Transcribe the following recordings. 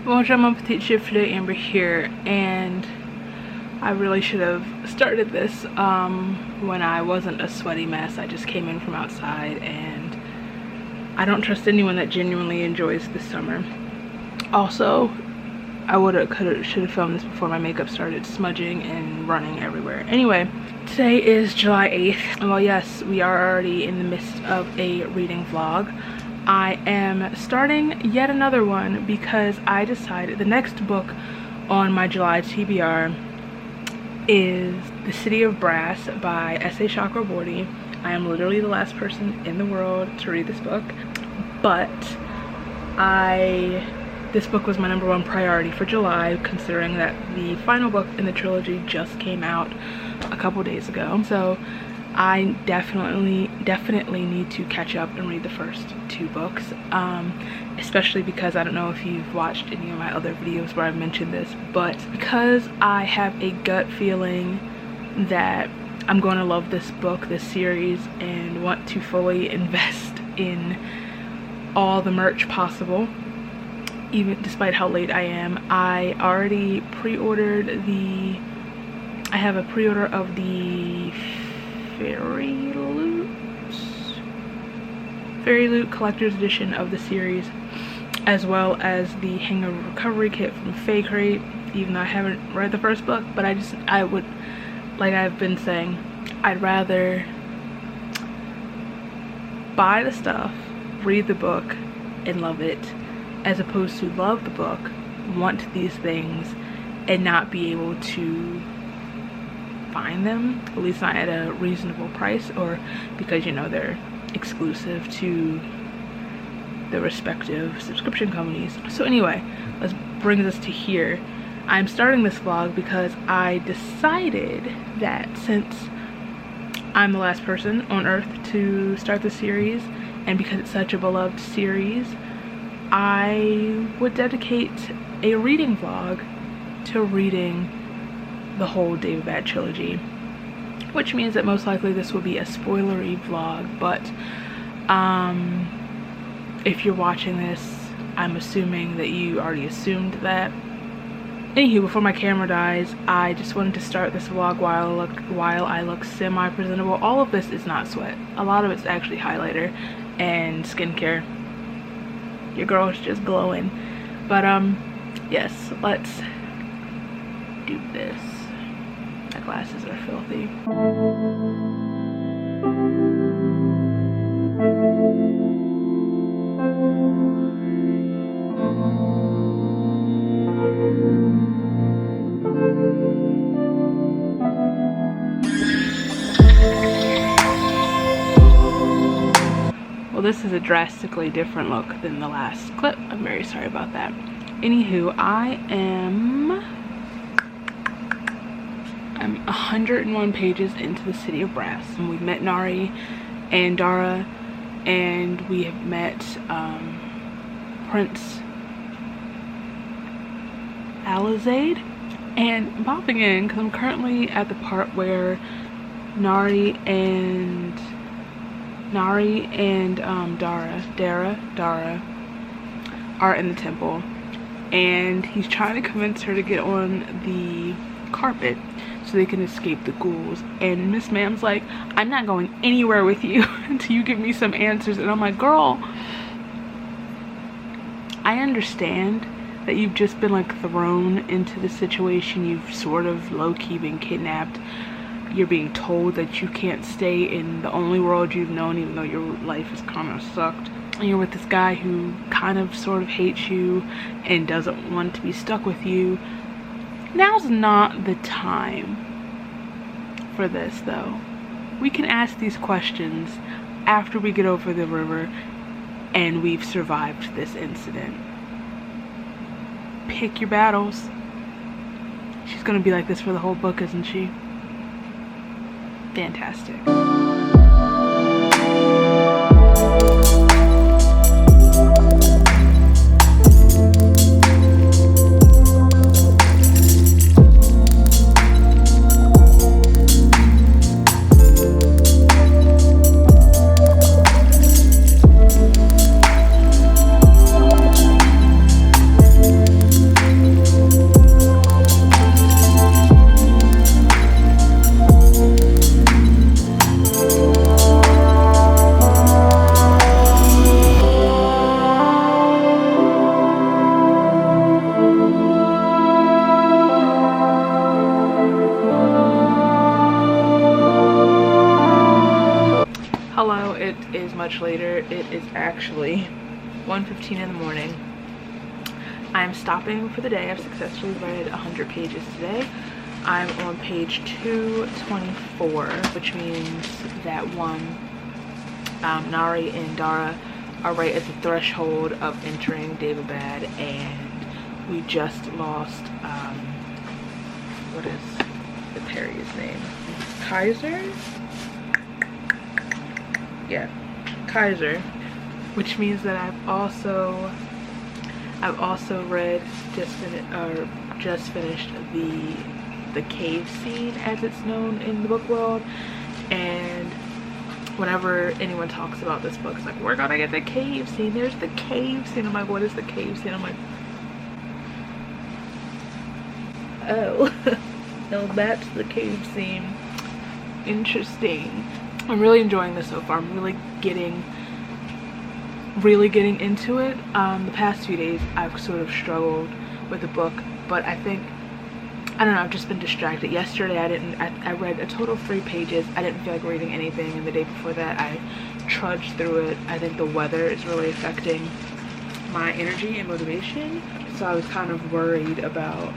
Bonjour mon petit chiffre, Amber here, and I really should have started this when I wasn't a sweaty mess. I just came in from outside and I don't trust anyone that genuinely enjoys the summer. Also, I should have filmed this before my makeup started smudging and running everywhere. Anyway, today is July 8th. Well, yes, we are already in the midst of a reading vlog. I am starting yet another one because I decided the next book on my July TBR is The City of Brass by S.A. Chakraborty. I am literally the last person in the world to read this book, but this book was my #1 priority for July, considering that the final book in the trilogy just came out a couple days ago. So I definitely need to catch up and read the first 2 books, especially because I don't know if you've watched any of my other videos where I've mentioned this, but because I have a gut feeling that I'm going to love this book, this series, and want to fully invest in all the merch possible, even despite how late I am. I already pre-ordered I have a pre-order of the Fairy Loot collector's edition of the series, as well as the Hangover Recovery Kit from Fae Crate, even though I haven't read the first book. But I would, like I've been saying, I'd rather buy the stuff, read the book, and love it, as opposed to love the book, want these things, and not be able to find them, at least not at a reasonable price, or because, you know, they're exclusive to the respective subscription companies. So anyway, let's bring this to here. I'm starting this vlog because I decided that since I'm the last person on earth to start the series, and because it's such a beloved series, I would dedicate a reading vlog to reading the whole Daevabad Trilogy, which means that most likely this will be a spoilery vlog. But if you're watching this, I'm assuming that you already assumed that. Anywho, before my camera dies, I just wanted to start this vlog while I look semi-presentable. All of this is not sweat. A lot of it's actually highlighter and skincare. Your girl is just glowing. But yes, let's do this. My glasses are filthy. Well, this is a drastically different look than the last clip. I'm very sorry about that. Anywho, I'm 101 pages into The City of Brass, and we've met Nari and Dara, and we have met Prince Alizade. And I'm popping in because I'm currently at the part where Nari and Dara are in the temple, and he's trying to convince her to get on the carpet so they can escape the ghouls. And Miss Ma'am's like, I'm not going anywhere with you until you give me some answers. And I'm like, girl, I understand that you've just been like thrown into the situation. You've sort of low-key been kidnapped. You're being told that you can't stay in the only world you've known, even though your life has kind of sucked. And you're with this guy who kind of sort of hates you and doesn't want to be stuck with you. Now's not the time for this, though. We can ask these questions after we get over the river and we've survived this incident. Pick your battles. She's gonna be like this for the whole book, isn't she? Fantastic. is actually 1:15 in the morning. I'm stopping for the day. I've successfully read 100 pages today. I'm on page 224, which means that Nari and Dara are right at the threshold of entering Daevabad, and we just lost, what is the Perry's name? Kaiser? Yeah, Kaiser. Which means that I've also read, just finished the cave scene, as it's known in the book world. And whenever anyone talks about this book, it's like, we're gonna get the cave scene, there's the cave scene. I'm like, what is the cave scene? I'm like, oh. No, that's the cave scene. Interesting. I'm really enjoying this so far. I'm really getting into it. The past few days I've sort of struggled with the book, but I don't know, I've just been distracted. Yesterday I read a total of 3 pages. I didn't feel like reading anything, and the day before that I trudged through it. I think the weather is really affecting my energy and motivation, so I was kind of worried about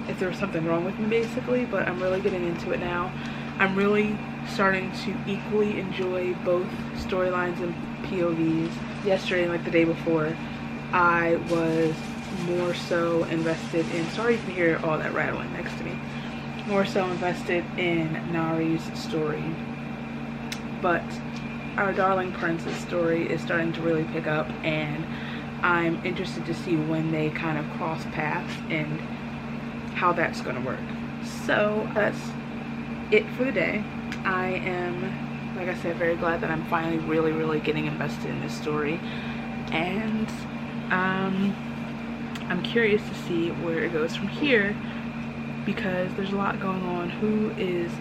if there was something wrong with me, basically. But I'm really getting into it now. I'm really starting to equally enjoy both storylines and POVs. Yesterday and like the day before, I was more so invested in, sorry you can hear all that rattling next to me, more so invested in Nari's story. But our darling prince's story is starting to really pick up, and I'm interested to see when they kind of cross paths and how that's going to work. So that's it for the day. I am, like I said, very glad that I'm finally really getting invested in this story, and I'm curious to see where it goes from here, because there's a lot going on. Who is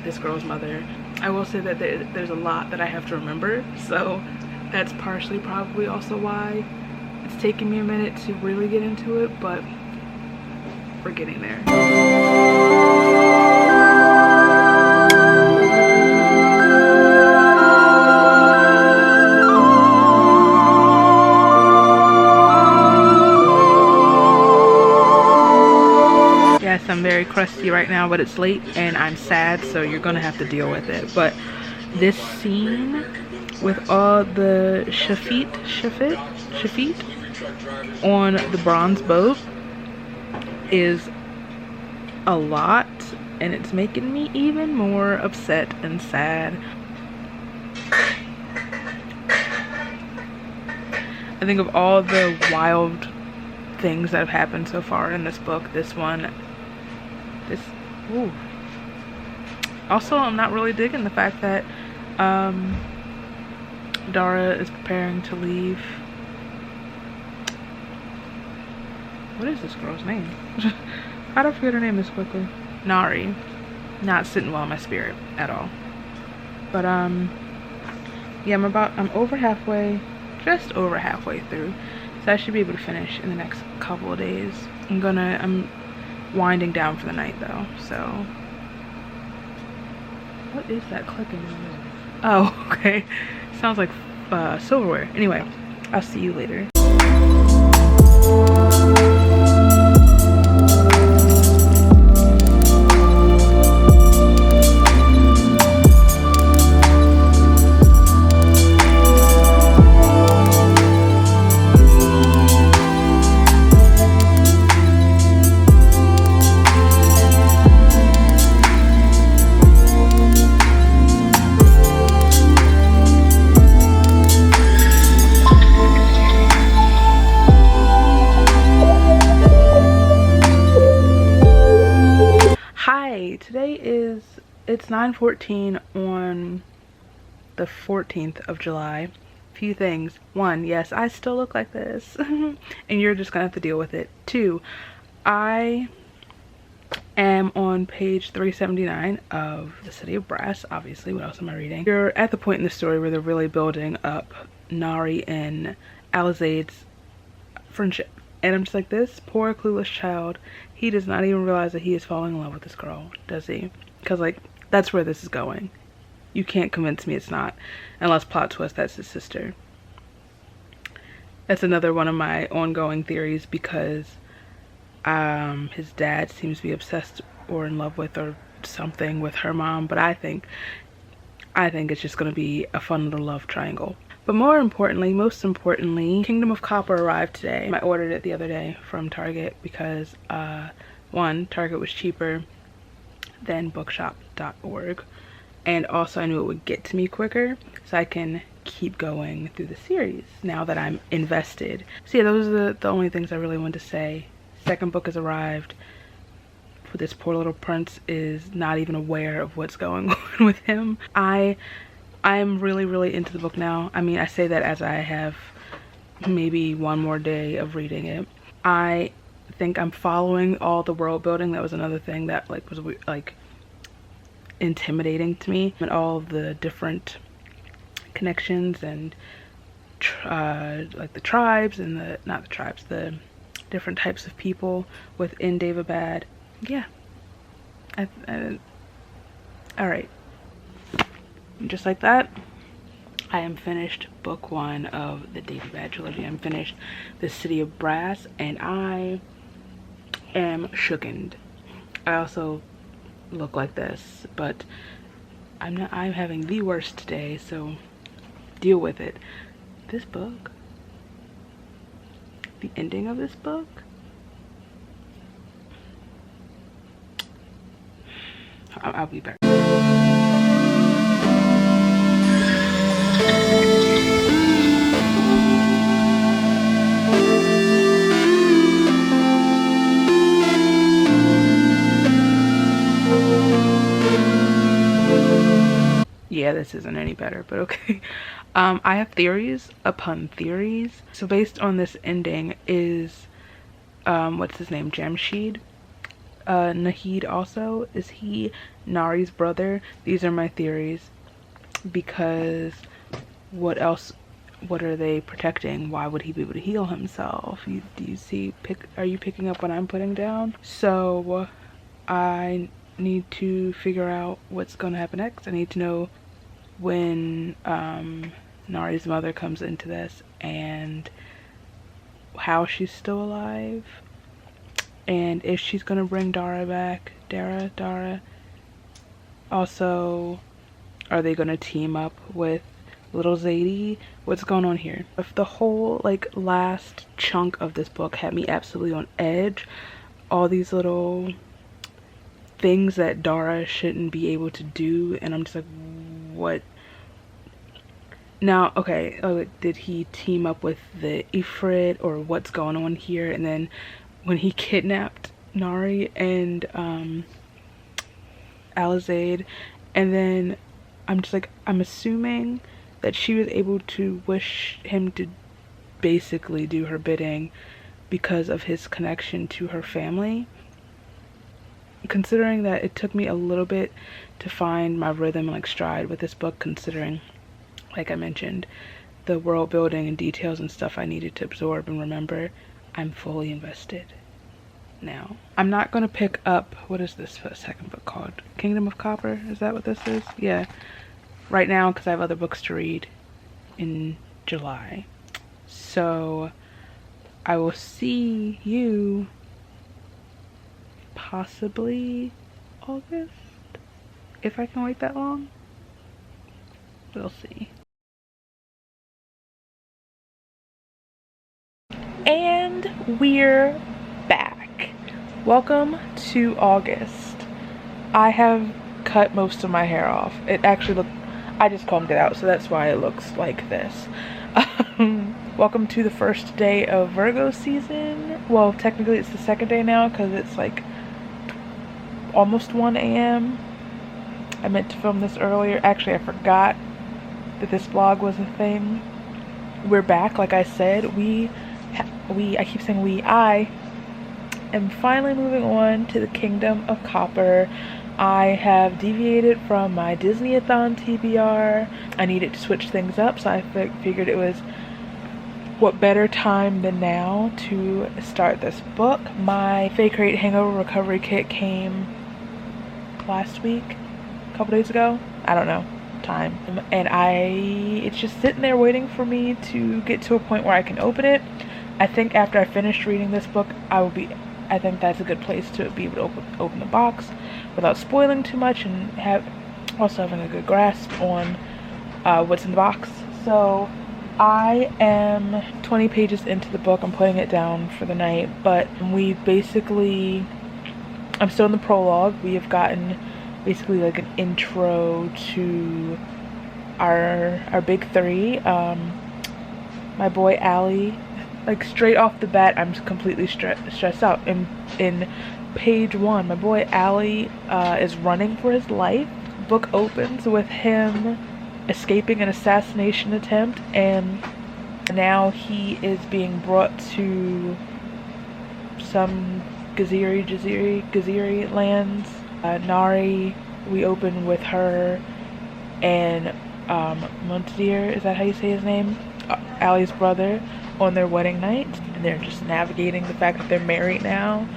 this girl's mother? I will say that there's a lot that I have to remember, so that's partially probably also why it's taking me a minute to really get into it, but we're getting there. Yes, I'm very crusty right now, but it's late and I'm sad, so you're gonna have to deal with it. But this scene with all the Shafit on the bronze boat is a lot, and it's making me even more upset and sad. I think of all the wild things that have happened so far in this book, ooh. Also, I'm not really digging the fact that Dara is preparing to leave. What is this girl's name? How do I forget her name this quickly? Nari. Not sitting well in my spirit at all. But yeah, I'm over halfway, just over halfway through, so I should be able to finish in the next couple of days. I'm winding down for the night though, so what is that clicking noise? Oh, okay. Sounds like silverware. Anyway, I'll see you later. It's 9:14 on the 14th of July. Few things. 1, yes, I still look like this and you're just gonna have to deal with it. 2, I am on page 379 of The City of Brass. Obviously, what else am I reading? You're at the point in the story where they're really building up Nari and Alizade's friendship, and I'm just like, this poor clueless child, he does not even realize that he is falling in love with this girl, does he? Because like, that's where this is going. You can't convince me it's not, unless plot twist that's his sister. That's another one of my ongoing theories, because his dad seems to be obsessed or in love with or something with her mom, but I think it's just going to be a fun little love triangle. But most importantly, Kingdom of Copper arrived today. I ordered it the other day from Target because one, Target was cheaper than bookshop.org, and also I knew it would get to me quicker, so I can keep going through the series now that I'm invested. So yeah, those are the only things I really wanted to say. Second book has arrived. This poor little prince is not even aware of what's going on with him. I'm really into the book now. I mean, I say that as I have maybe one more day of reading it. I think I'm following all the world building. That was another thing that was intimidating to me, and all the different connections and the tribes and the different types of people within Daevabad. Yeah, all right. Just like that, I am finished book 1 of the Daevabad Trilogy. I'm finished The City of Brass, and I am shookened. I also look like this, but I'm having the worst day, so deal with it. This book, the ending of this book, I'll be back. Yeah, this isn't any better, but okay. I have theories upon theories. So based on this ending, is what's his name, Jamshid, Nahid also, is he Nari's brother? These are my theories, because what else, what are they protecting? Why would he be able to heal himself? Are you picking up what I'm putting down? So I need to figure out what's going to happen next. I need to know when Nari's mother comes into this, and how she's still alive, and if she's gonna bring Dara back. Dara. Also, are they gonna team up with little Zadie? What's going on here? If the whole last chunk of this book had me absolutely on edge, all these little things that Dara shouldn't be able to do, and I'm just like, what? Now, okay, did he team up with the Ifrit, or what's going on here? And then when he kidnapped Nari and Alizade, and then I'm just like, I'm assuming that she was able to wish him to basically do her bidding because of his connection to her family. Considering that it took me a little bit to find my rhythm and stride with this book, considering, like I mentioned, the world building and details and stuff I needed to absorb and remember, I'm fully invested now. I'm not going to pick up, what is this second book called? Kingdom of Copper? Is that what this is? Yeah. Right now, because I have other books to read in July. So I will see you possibly August, if I can wait that long. We'll see. And we're back. Welcome to August. I have cut most of my hair off. It actually I just combed it out, so that's why it looks like this. Welcome to the first day of Virgo season. Well, technically it's the second day now, because it's almost 1 a.m. I meant to film this earlier. Actually, I forgot that this vlog was a thing. We're back, like I said. I keep saying we. I am finally moving on to the Kingdom of Copper. I have deviated from my Disney-a-thon TBR. I needed to switch things up, so I figured it was what better time than now to start this book. My Fake Rate Hangover Recovery Kit came last week, a couple days ago. I don't know. time, and it's just sitting there waiting for me to get to a point where I can open it. I think after I finish reading this book, I think that's a good place to be able to open the box without spoiling too much, and also having a good grasp on what's in the box. So I am 20 pages into the book. I'm putting it down for the night, but I'm still in the prologue. We have gotten basically like an intro to our big three. My boy Allie, like straight off the bat, I'm completely stressed out. In page 1, my boy Allie is running for his life. Book opens with him escaping an assassination attempt, and now he is being brought to some Gaziri lands. Nari, we open with her and Montadir, is that how you say his name? Allie's brother, on their wedding night, and they're just navigating the fact that they're married now.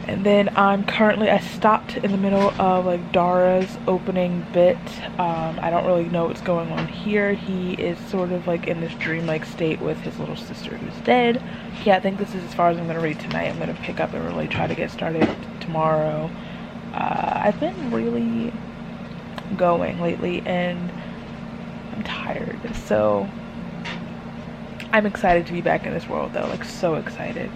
And then I stopped in the middle of like Dara's opening bit. I don't really know what's going on here. He is sort of like in this dreamlike state with his little sister who's dead. Yeah, I think this is as far as I'm going to read tonight. I'm going to pick up and really try to get started tomorrow. I've been really going lately and I'm tired. So I'm excited to be back in this world though, like so excited.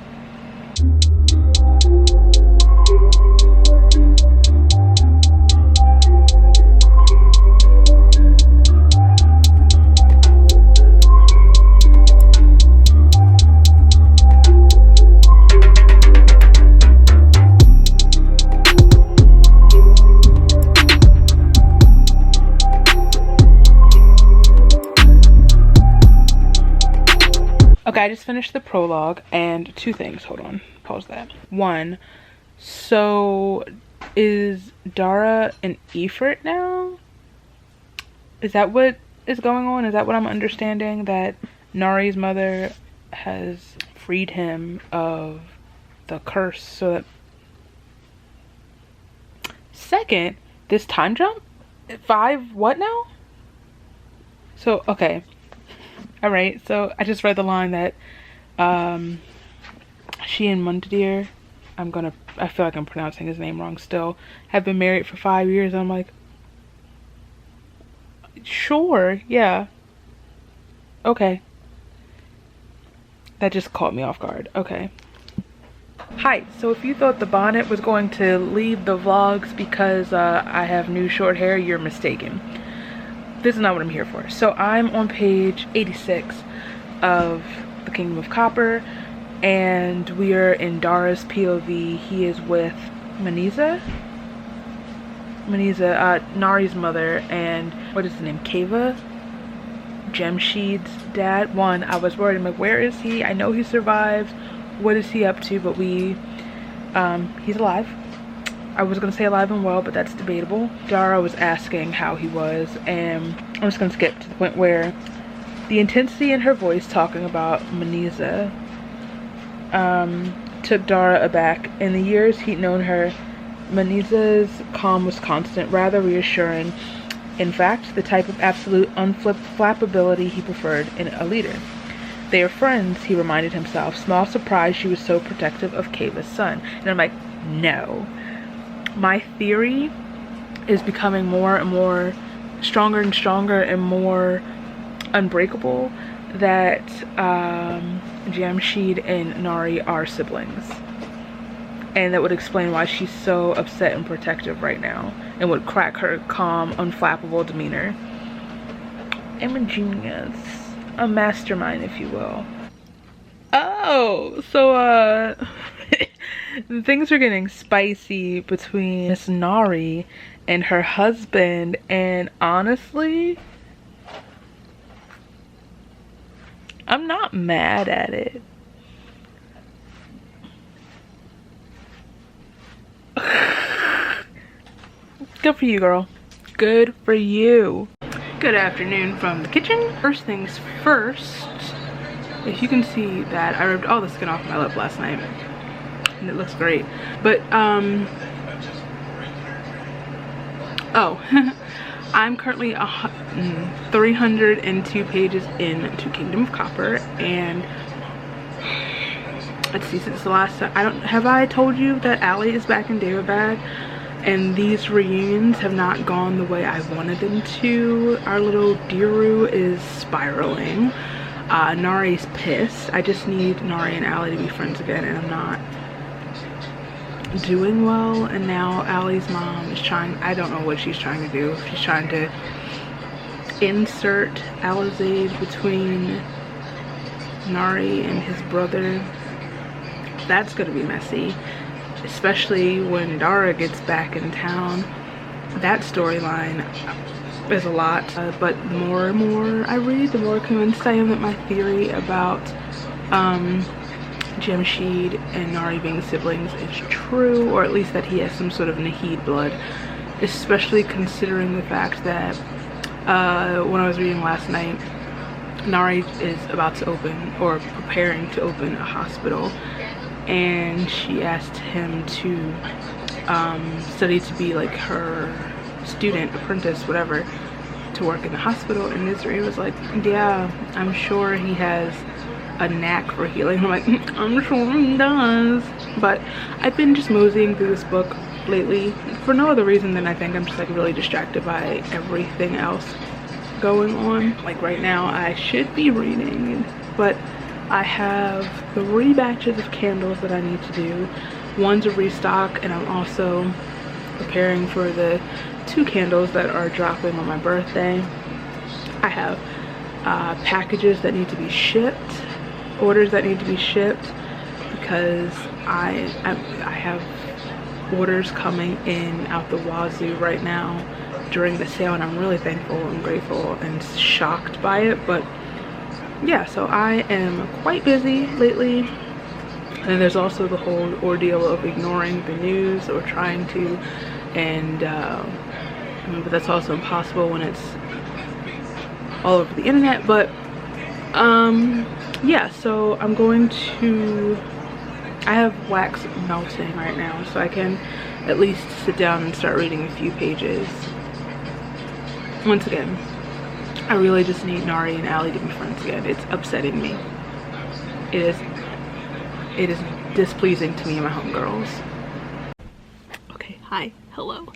Okay, I just finished the prologue, and two things. Hold on, pause that. One, so is Dara an Ifrit now? Is that what is going on? Is that what I'm understanding? That Nari's mother has freed him of the curse so that... Second, this time jump? 5 what now? So, okay. Alright, so I just read the line that she and Montadir, I feel like I'm pronouncing his name wrong still, have been married for 5 years. I'm like, sure, yeah. Okay. That just caught me off guard. Okay. Hi, so if you thought the bonnet was going to leave the vlogs because I have new short hair, you're mistaken. This is not what I'm here for. So I'm on page 86 of The Kingdom of Copper, and we are in Dara's POV. He is with Manisa, Nari's mother, and what is his name? Keva? Jemshid's dad. I was worried. I'm like, where is he? I know he survived. What is he up to? But he's alive. I was gonna say alive and well, but that's debatable. Dara was asking how he was, and I'm just gonna skip to the point where the intensity in her voice talking about Manisa took Dara aback. In the years he'd known her, Manisa's calm was constant, rather reassuring. In fact, the type of absolute unflappability he preferred in a leader. They are friends, he reminded himself. Small surprise she was so protective of Keva's son. And I'm like, no. My theory is becoming more and more stronger and stronger and more unbreakable that Jamshid and Nari are siblings, and that would explain why she's so upset and protective right now, and would crack her calm, unflappable demeanor. I'm a genius, a mastermind, if you will. Oh, so things are getting spicy between Miss Nari and her husband, and honestly, I'm not mad at it. Good for you, girl. Good for you. Good afternoon from the kitchen. First things first, if you can see that I ripped all the skin off my lip last night, and it looks great. But I'm currently 302 pages into Kingdom of Copper, and let's see, since the last time, have I told you that Allie is back in Daevabad, and these reunions have not gone the way I wanted them to. Our little Deeru is spiraling. Nari's pissed. I just need Nari and Allie to be friends again, and I'm not doing well. And now Allie's mom is trying, I don't know what she's trying to do. She's trying to insert Alizade between Nari and his brother. That's gonna be messy, especially when Dara gets back in town. That storyline is a lot, but the more and more I read, the more convinced I am that my theory about Jamshid and Nari being siblings is true, or at least that he has some sort of Nahid blood, especially considering the fact that when I was reading last night, Nari is about to open, or preparing to open, a hospital, and she asked him to study to be like her student, apprentice, whatever, to work in the hospital. And Nisri was like, yeah, I'm sure he has a knack for healing. I'm like, I'm sure he does. But I've been just moseying through this book lately for no other reason than I think I'm just like really distracted by everything else going on. Like right now I should be reading, but I have 3 batches of candles that I need to do. One's a restock, and I'm also preparing for the 2 candles that are dropping on my birthday. I have packages that need to be shipped, orders that need to be shipped, because I have orders coming in out the wazoo right now during the sale, and I'm really thankful and grateful and shocked by it. But yeah, so I am quite busy lately. And there's also the whole ordeal of ignoring the news, or trying to, and but that's also impossible when it's all over the internet. But yeah, so I'm going to, I have wax melting right now, so I can at least sit down and start reading a few pages. Once again, I really just need Nari and Allie to be friends again. It's upsetting me. It is displeasing to me and my homegirls. Okay, hi, hello.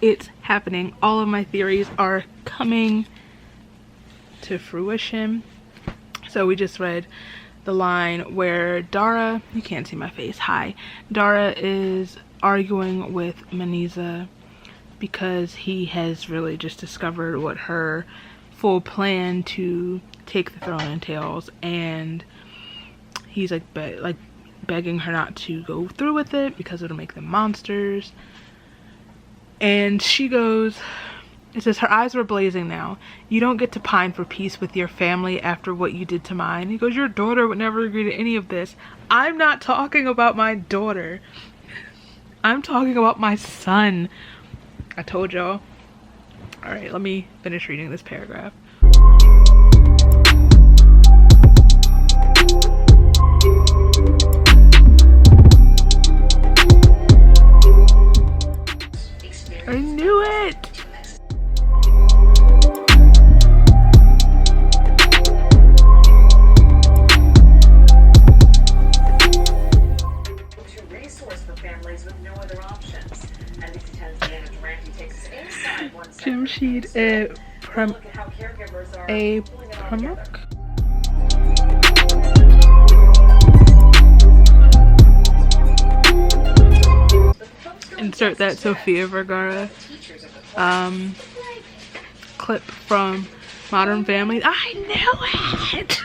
It's happening. All of my theories are coming to fruition. So we just read the line where Dara, you can't see my face, hi. Dara is arguing with Maniza because he has really just discovered what her full plan to take the throne entails, and he's like begging her not to go through with it because it'll make them monsters. And she goes, it says, her eyes were blazing now. You don't get to pine for peace with your family after what you did to mine. He goes, your daughter would never agree to any of this. I'm not talking about my daughter. I'm talking about my son. I told y'all. All right, let me finish reading this paragraph. I knew it! Jamshid Pramuk. Insert that Sofia Vergara clip from Modern Family. I knew it!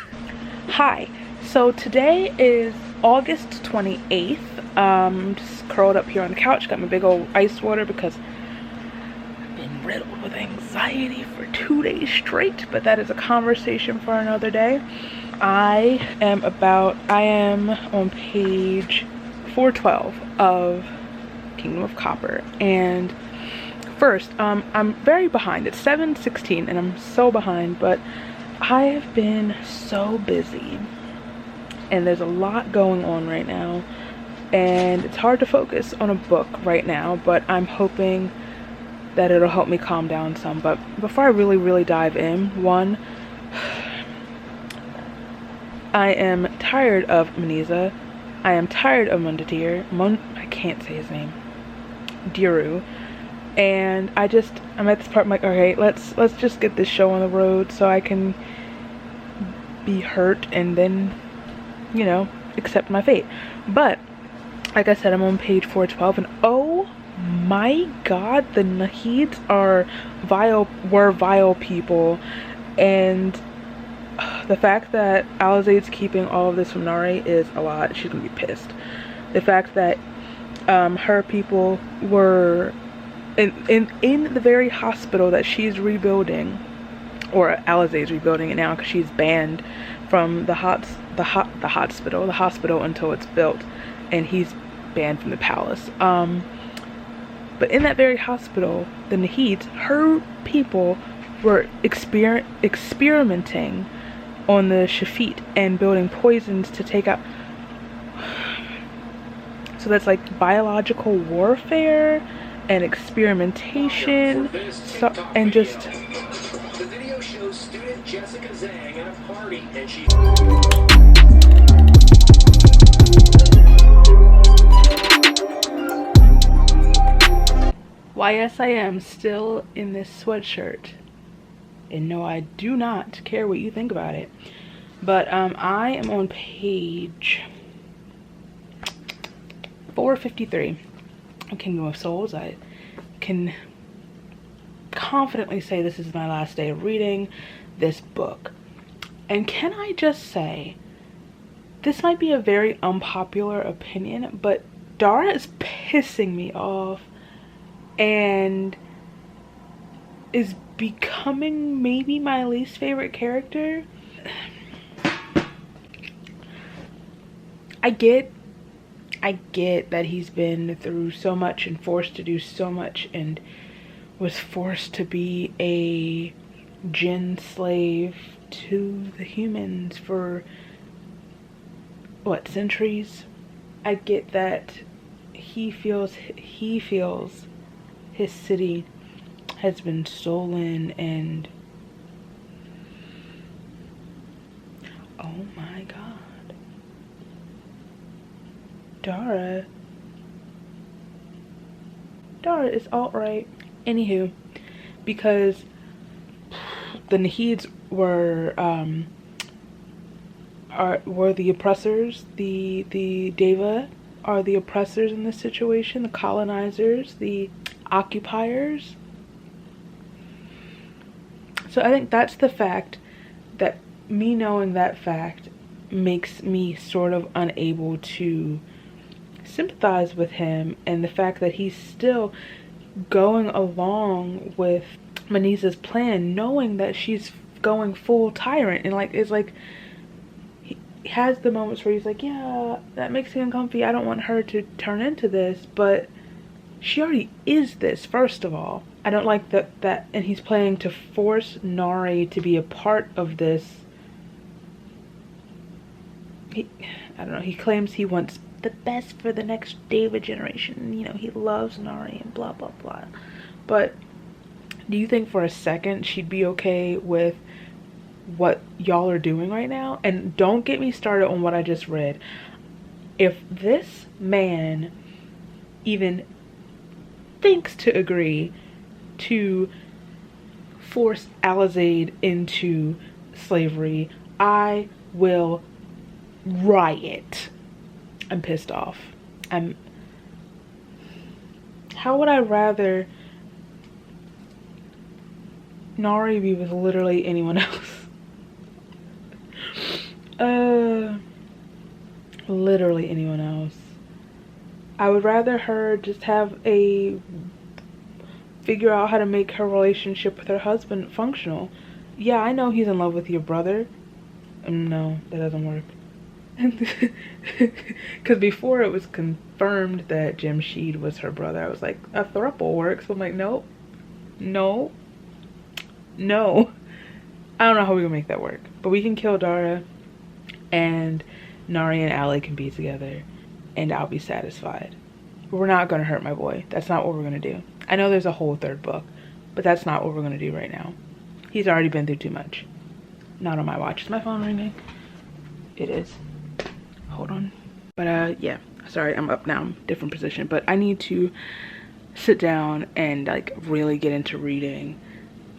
Hi, so today is August 28th. Just curled up here on the couch, got my big old ice water because I've been riddled with anxiety for 2 days straight, but that is a conversation for another day. I am on page 412 of Kingdom of Copper, and first, I'm very behind. It's 7:16 and I'm so behind, but I have been so busy and there's a lot going on right now, and it's hard to focus on a book right now, but I'm hoping that it'll help me calm down some. But before I really dive in, one, I am tired of Maniza. I am tired of Mundatir. I can't say his name. Diru. And I'm at this part, I'm like, okay, let's just get this show on the road so I can be hurt and then, you know, accept my fate. But like I said, I'm on page 412, and oh my god, the Nahids were vile people. And the fact that Alizade's keeping all of this from Nari is a lot. She's gonna be pissed. The fact that her people were in the very hospital that she's rebuilding, or Alizade's rebuilding it now because she's banned from the hospital until it's built, and he's banned from the palace. But in that very hospital, the Nahids, her people, were experimenting on the Shafit and building poisons to take out. So that's like biological warfare and experimentation. So, and just. The video shows student Jessica Zhang at a party, and she. Why, yes, I am still in this sweatshirt. And no, I do not care what you think about it. But I am on page 453 of Kingdom of Souls. I can confidently say this is my last day of reading this book. And can I just say, this might be a very unpopular opinion, but Dara is pissing me off and is becoming maybe my least favorite character. I get that he's been through so much and forced to do so much and was forced to be a djinn slave to the humans for what, centuries. I get that he feels his city has been stolen, and oh my god, Dara is alt-right. Anywho, because the Nahids were the oppressors, the Deva are the oppressors in this situation, the colonizers, the occupiers. So I think that's the fact that me knowing that fact makes me sort of unable to sympathize with him, and the fact that he's still going along with Maniza's plan, knowing that she's going full tyrant, and like it's like he has the moments where he's like, yeah, that makes me uncomfy, I don't want her to turn into this, but she already is this. First of all, I don't like that and he's planning to force Nari to be a part of this. I don't know, he claims he wants the best for the next David generation, you know, he loves Nari and blah blah blah. But do you think for a second she'd be okay with what y'all are doing right now? And don't get me started on what I just read. If this man even thinks to agree to force Alizade into slavery, I will riot. I'm pissed off. How would I rather Nari be with literally anyone else? Literally anyone else. I would rather her just figure out how to make her relationship with her husband functional. Yeah, I know he's in love with your brother. No, that doesn't work. Because before it was confirmed that Jemshid was her brother, I was like, a throuple works. So I'm like, nope, no. I don't know how we're gonna make that work, but we can kill Dara and Nari and Ali can be together and I'll be satisfied. We're not gonna hurt my boy. That's not what we're gonna do. I know there's a whole third book, but that's not what we're gonna do right now. He's already been through too much. Not on my watch. Is my phone ringing? It is. Hold on. But yeah, sorry, I'm up now, different position. But I need to sit down and like really get into reading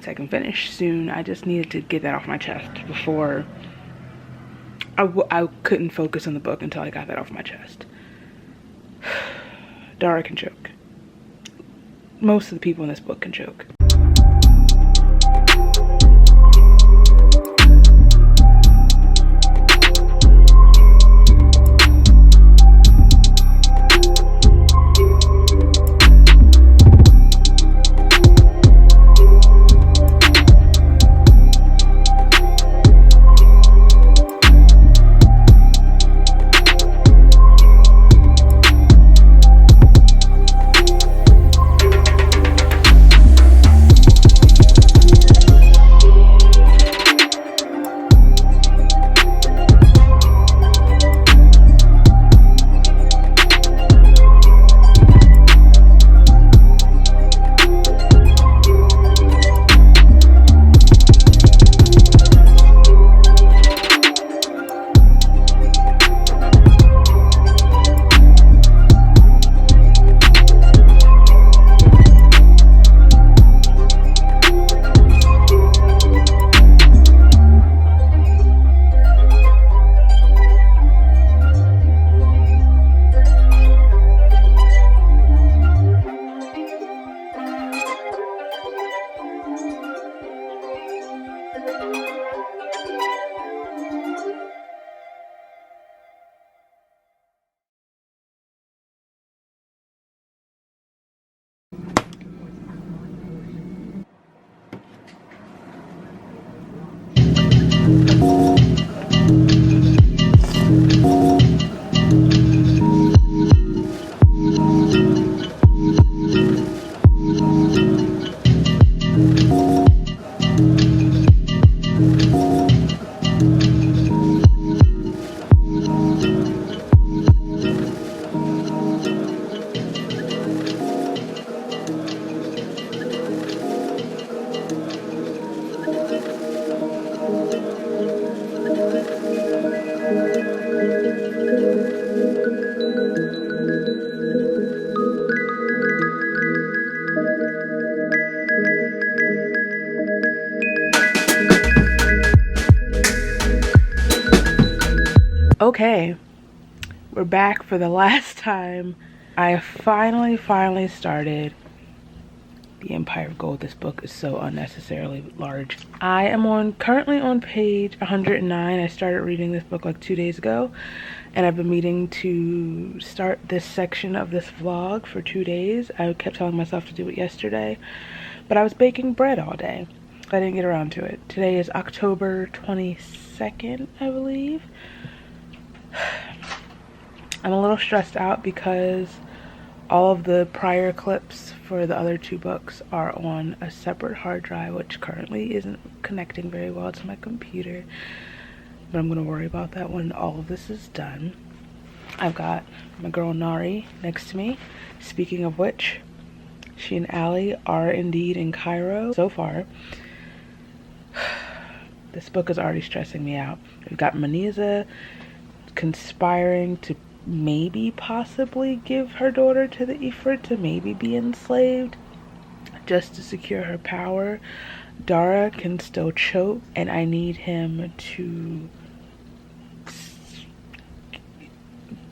so I can finish soon. I just needed to get that off my chest before I couldn't focus on the book until I got that off my chest. Dara can choke. Most of the people in this book can choke. Okay, we're back for the last time. I finally started The Empire of Gold. This book is so unnecessarily large. I am currently on page 109. I started reading this book like 2 days ago, and I've been meaning to start this section of this vlog for 2 days. I kept telling myself to do it yesterday, but I was baking bread all day. I didn't get around to it. Today is October 22nd, I believe. I'm a little stressed out because all of the prior clips for the other 2 books are on a separate hard drive, which currently isn't connecting very well to my computer. But I'm going to worry about that when all of this is done. I've got my girl Nari next to me. Speaking of which, she and Allie are indeed in Cairo so far. This book is already stressing me out. We've got Maniza conspiring to maybe possibly give her daughter to the Ifrit to maybe be enslaved just to secure her power. Dara can still choke, and I need him to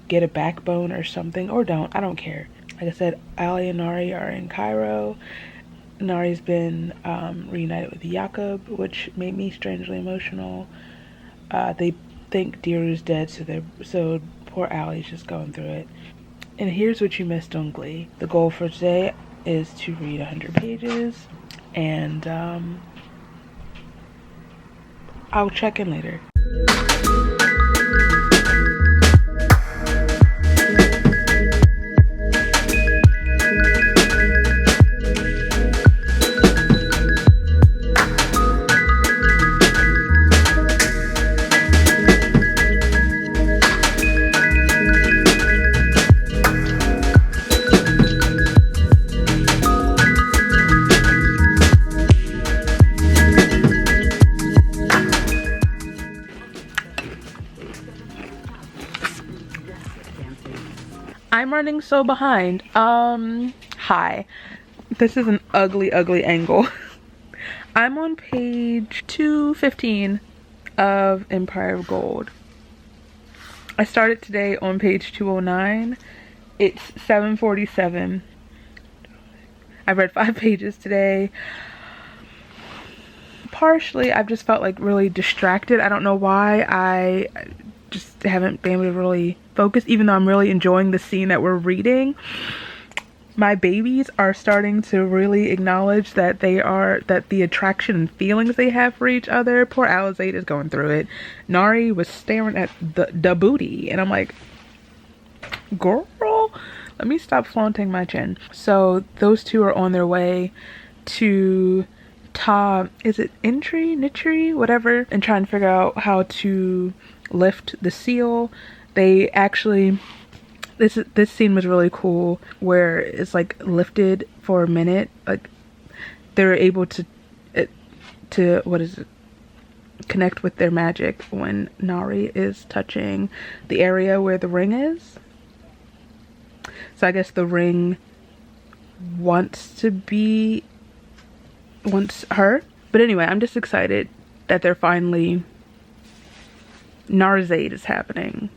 get a backbone or something, or don't. I don't care. Like I said, Ali and Nari are in Cairo. Nari's been reunited with Jakob, which made me strangely emotional. They think Diru's dead, so poor Allie's just going through it. And here's what you missed on Glee. The goal for today is to read 100 pages, and I'll check in later. I'm running so behind. Hi. This is an ugly angle. I'm on page 215 of Empire of Gold. I started today on page 209. It's 7:47. I read 5 pages today. Partially, I've just felt like really distracted. I don't know why. I just haven't been able to really focus, even though I'm really enjoying the scene that we're reading. My babies are starting to really acknowledge that the attraction and feelings they have for each other. Poor Alizade is going through it. Nari was staring at the booty, and I'm like, girl, let me stop flaunting my chin. So those two are on their way to is it Nitri, whatever, and trying to figure out how to lift the seal. They actually, this scene was really cool, where it's like lifted for a minute. Like they're able to what is it, connect with their magic when Nari is touching the area where the ring is. So I guess the ring wants her. But anyway, I'm just excited that they're finally, Narzade is happening.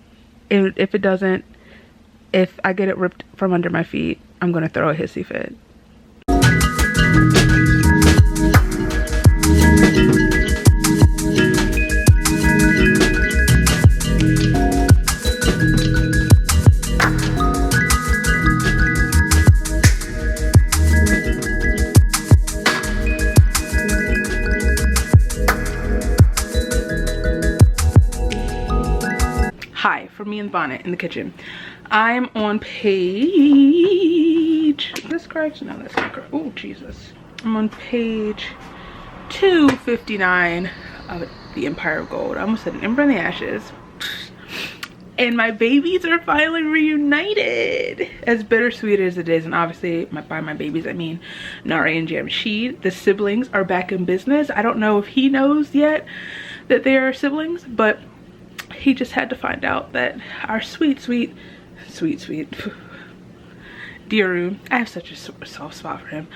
If it doesn't, if I get it ripped from under my feet, I'm gonna throw a hissy fit. Hi, for me and Bonnet in the kitchen. I'm on page, is this correct? No, that's not correct. Oh, Jesus. I'm on page 259 of the Empire of Gold. I almost said an Ember in the Ashes. And my babies are finally reunited. As bittersweet as it is, and obviously by my babies I mean Nari and Jamshid, the siblings are back in business. I don't know if he knows yet that they are siblings, but he just had to find out that our sweet Diru, I have such a soft spot for him.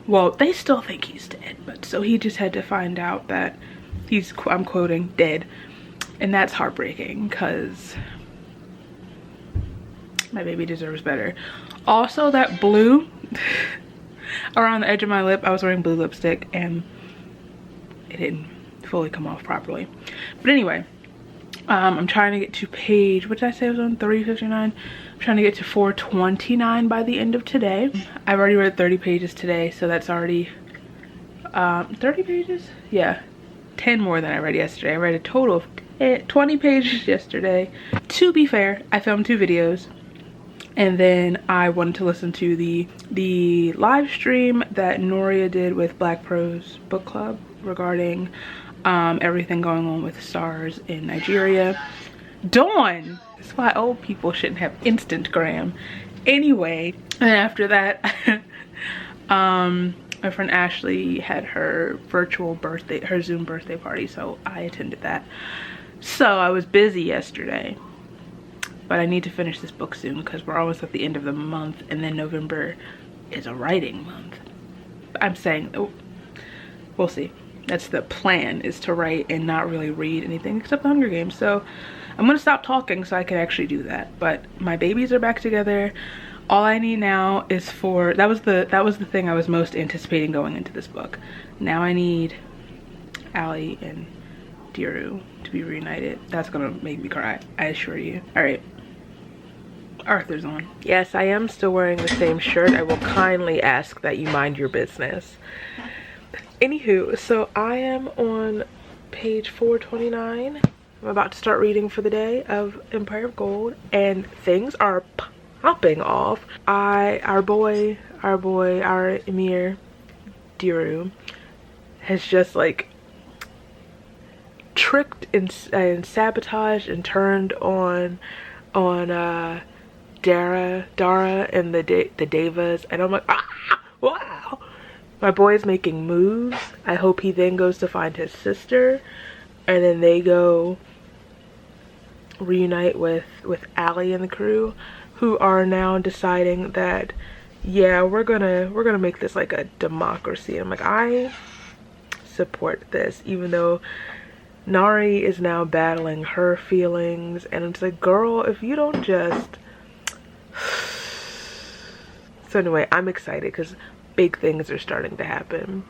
Well, they still think he's dead, but so he just had to find out that he's, I'm quoting, dead. And that's heartbreaking, because my baby deserves better. Also, that blue around the edge of my lip, I was wearing blue lipstick and it didn't fully come off properly. But anyway, I'm trying to get to page, what did I say I was on? 359. I'm trying to get to 429 by the end of today. I've already read 30 pages today, so that's already 30 pages? Yeah, 10 more than I read yesterday. I read a total of 20 pages yesterday. To be fair, I filmed 2 videos, and then I wanted to listen to the live stream that Noria did with Black Prose Book Club regarding everything going on with SARS in Nigeria. Dawn! That's why old people shouldn't have Instagram. Anyway, and after that, my friend Ashley had her virtual birthday, her Zoom birthday party, so I attended that. So I was busy yesterday, but I need to finish this book soon because we're almost at the end of the month, and then November is a writing month. I'm saying, oh, we'll see. That's the plan, is to write and not really read anything except the Hunger Games. So I'm gonna stop talking so I can actually do that. But my babies are back together. All I need now is for, that was the thing I was most anticipating going into this book. Now I need Allie and Diru to be reunited. That's gonna make me cry, I assure you. All right, Arthur's on. Yes, I am still wearing the same shirt. I will kindly ask that you mind your business. Anywho, so I am on page 429. I'm about to start reading for the day of Empire of Gold, and things are popping off. Our Emir Diru has just like tricked and sabotaged and turned on Dara and the Devas, and I'm like, ah, wow. My boy is making moves. I hope he then goes to find his sister, and then they go reunite with Allie and the crew. who are now deciding that, yeah, we're gonna make this like a democracy. I'm like, I support this, even though Nari is now battling her feelings, and it's like, girl, if you don't just... So anyway, I'm excited because big things are starting to happen.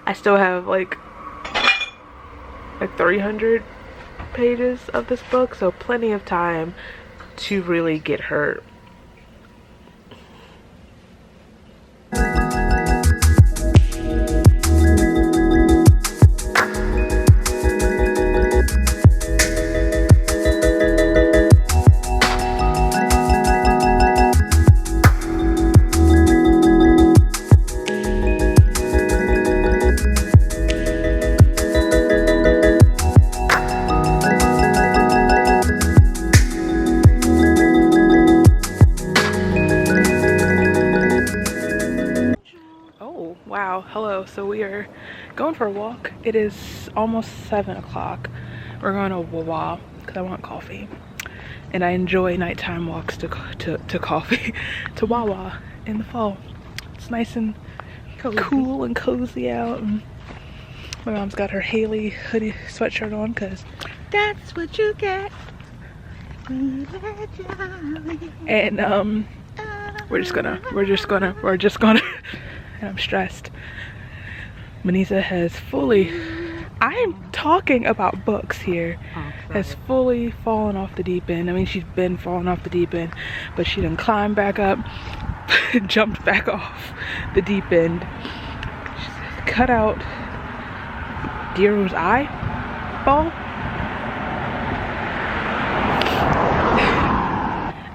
I still have like 300 pages of this book, so plenty of time to really get hurt. Hello, so we are going for a walk. It is almost 7 o'clock. We're going to Wawa because I want coffee, and I enjoy nighttime walks to coffee to Wawa in the fall. It's nice and cool and cozy out, and my mom's got her Haley hoodie sweatshirt on because that's what you get. And we're just gonna and I'm stressed. Manisa has fully, I'm talking about books here, has fully fallen off the deep end. I mean, she's been falling off the deep end, but she done climbed back up, jumped back off the deep end. She's cut out Deeru's eyeball.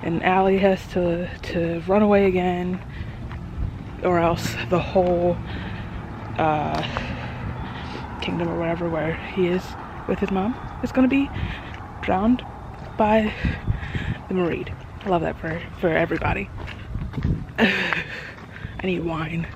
And Allie has to run away again, or else the whole kingdom or whatever where he is with his mom is gonna be drowned by the Mareed. I love that for everybody. I need wine.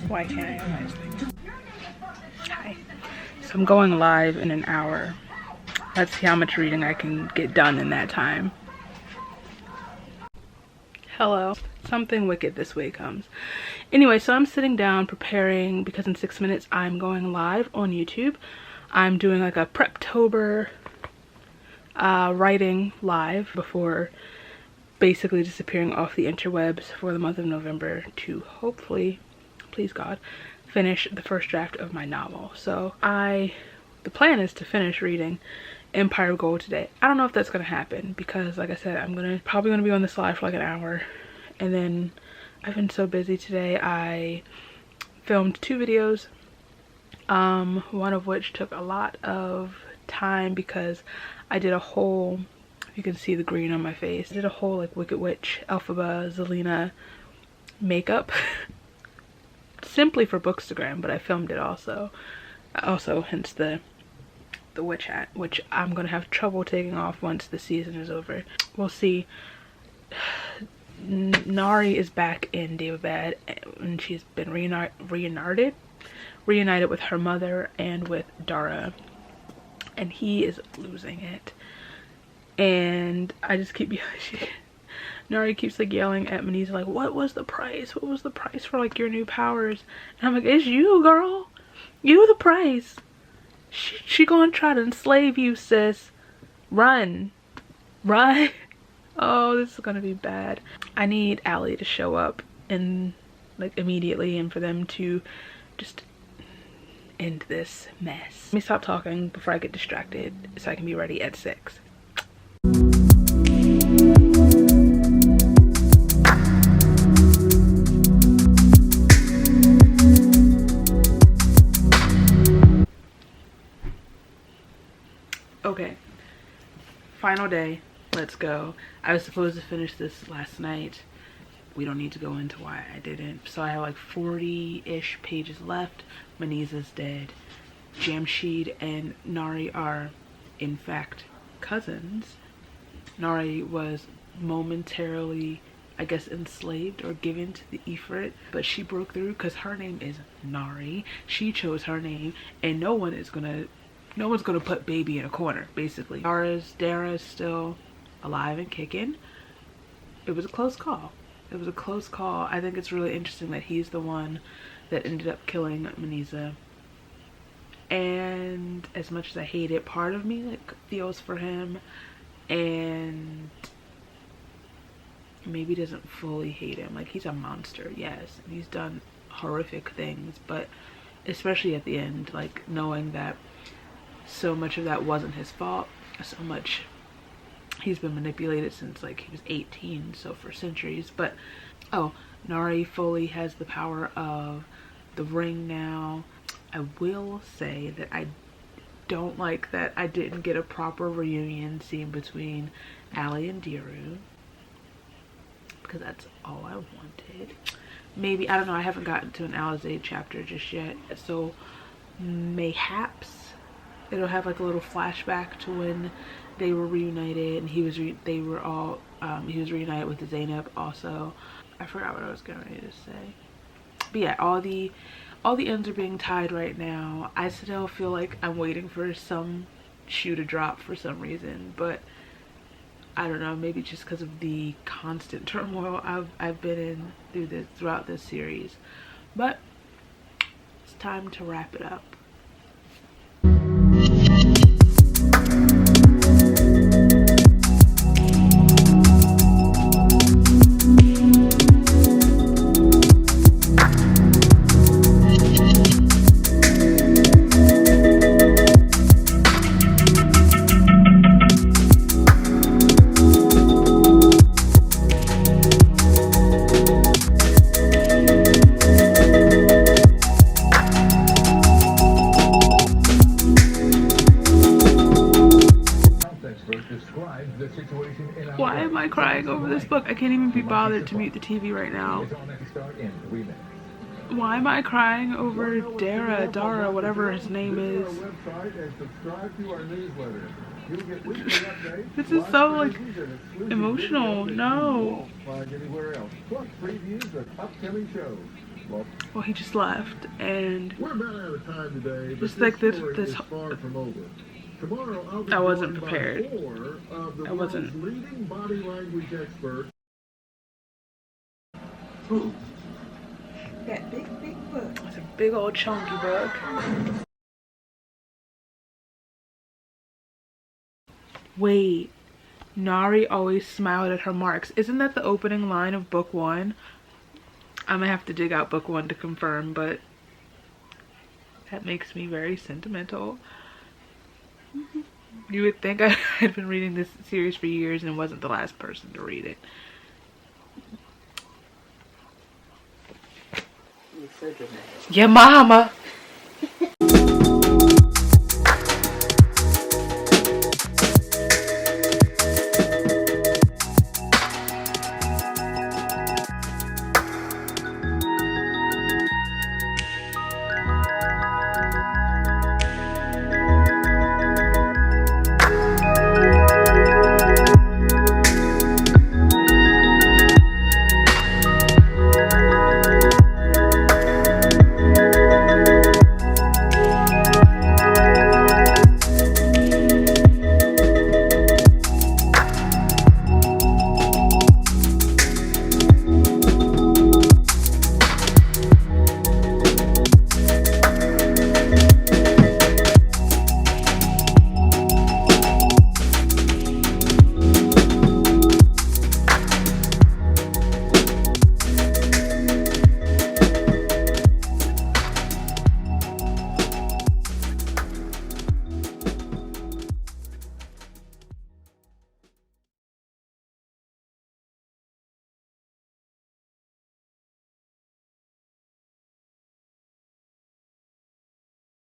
Why can't I analyze things? Hi. So I'm going live in an hour. Let's see how much reading I can get done in that time. Hello. Something wicked this way comes. Anyway, so I'm sitting down preparing because in 6 minutes I'm going live on YouTube. I'm doing like a Preptober writing live before basically disappearing off the interwebs for the month of November to hopefully, please God, finish the first draft of my novel. So the plan is to finish reading Empire of Gold today. I don't know if that's gonna happen because, like I said, I'm probably gonna be on this live for like an hour, and then I've been so busy today. I filmed 2 videos, one of which took a lot of time because I did a whole, you can see the green on my face, I did a whole like Wicked Witch, Elphaba, Zelina makeup simply for Bookstagram, but I filmed it also hence the witch hat, which I'm gonna have trouble taking off once the season is over. We'll see. Nari is back in Daevabad, and she's been reunited with her mother and with Dara, and he is losing it. And I just keep Nari keeps like yelling at me. He's like, what was the price? What was the price for like your new powers? And I'm like, it's you, girl. You the price. She gonna try to enslave you, sis. Run. Oh, this is gonna be bad. I need Allie to show up in like immediately, and for them to just end this mess. Let me stop talking before I get distracted so I can be ready at 6. Okay, final day, let's go. I was supposed to finish this last night. We don't need to go into why I didn't. So I have like 40-ish pages left. Manisa's dead. Jamshid and Nari are in fact cousins. Nari was momentarily, I guess, enslaved or given to the Ifrit, but she broke through because her name is Nari. She chose her name, and no one's gonna put baby in a corner, basically. Dara's still alive and kicking. It was a close call. It was a close call. I think it's really interesting that he's the one that ended up killing Manisa. And as much as I hate it, part of me like feels for him and maybe doesn't fully hate him. Like, he's a monster, yes, and he's done horrific things, but especially at the end, like knowing that so much of that wasn't his fault, so much he's been manipulated since like he was 18, so for centuries. But oh, Nari fully has the power of the ring now. I will say that I don't like that I didn't get a proper reunion scene between Ali and Diru, because that's all I wanted. Maybe, I don't know, I haven't gotten to an Alizade chapter just yet, so mayhaps it'll have like a little flashback to when they were reunited, and he was reunited with Zainab also. I forgot what I was getting ready to say. But yeah, all the ends are being tied right now. I still feel like I'm waiting for some shoe to drop for some reason, but I don't know, maybe just because of the constant turmoil I've been in throughout this series. But it's time to wrap it up. Why am I crying over this book? I can't even be bothered to mute the TV right now. Why am I crying over Dara, whatever his name is? This is so like emotional. No. Well, he just left, and just like this. I wasn't prepared. I wasn't. Who? That big book. It's a big old chunky book. Wait, Nari always smiled at her marks. Isn't that the opening line of book 1? I'm gonna have to dig out book 1 to confirm, but that makes me very sentimental. You would think I had been reading this series for years and wasn't the last person to read it. You said your name. Your mama.